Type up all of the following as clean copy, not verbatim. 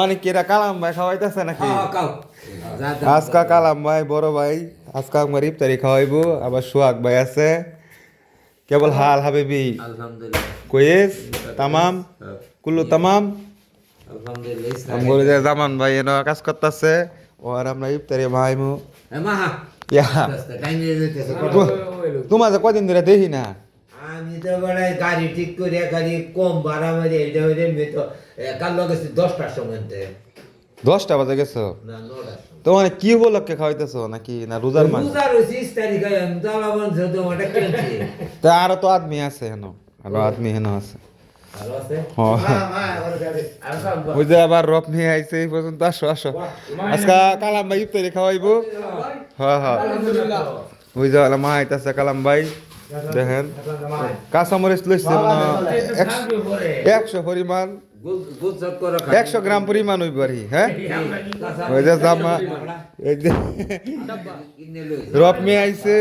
অনেক কেরা কালাম ভাই খাওয়াইতেছে নাকি আজকা কালাম ভাই বড় ভাই আজকা আমার ইফতারি খাওয়াইবো আবার সোহাগ ভাই আছে কেবল হাল হাবিবি কয়েস তামাম কুল্লু তামাম আমগুলো জামান ভাই এনে কাজ করতেছে আর আমরা ইফতারি ভাইমু তোমার যে কদিন ধরে দেখি না আমি তো বেড়াই গাড়ি ঠিক করে গাড়ি কম ভাড়া মারি এইটা হইলে তো কাল গেছি 10টার সময় 10টা বাজে গেছো না 9টার তো মানে কি উপলক্ষে খাওয়াইতেছো নাকি না রোজার মাস রোজার হইছে 20 তারিখ আমি তো আবার যত ওটা কিনছি তা আরো তো আদমি আছে হেন আরো আদমি হেন আছে ভালো আছে ওই যে আবার রপ নিয়ে আইছে এই পর্যন্ত আসো আসো আজকা কালাম ভাই ইফতারি খাওয়াইবো হ্যাঁ হ্যাঁ ওই যে মা আইতাছে কালাম ভাই দেখেন কাঁচামরিচ লইছে না 100 পরিমাণ 100 গ্রাম পরিমাণ ওই বাড়ি হ্যাঁ ওই যে জামা এই যে রপ নিয়ে আইছে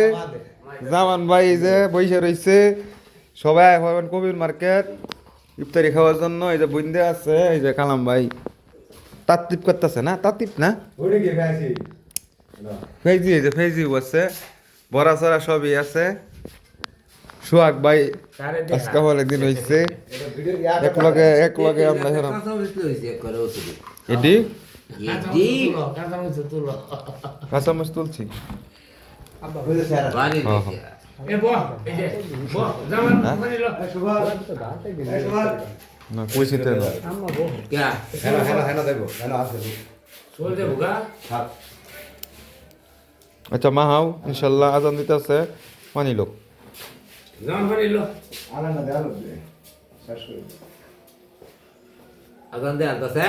জামান ভাই এই যে বইসা রইছে সবাই হবেন কবির মার্কেট ইফতারি খাওয়ার জন্য এই যে বইন্দে আছে এই যে কালাম ভাই তাত্তিপ করতেছে না তাত্তিপ না ফেজি এই যে ফেজি আছে বড়া সরা সবই আছে সোহাগ ভাই আজকে অনেকদিন হয়েছে এক লগে আমরা হেরাম এটি কাঁচামচ তুলছি না কইছি তো আচ্ছা মা হাও ইনশাল্লাহ আজান দিতেছে মানি লোক আগান দে আনতাছে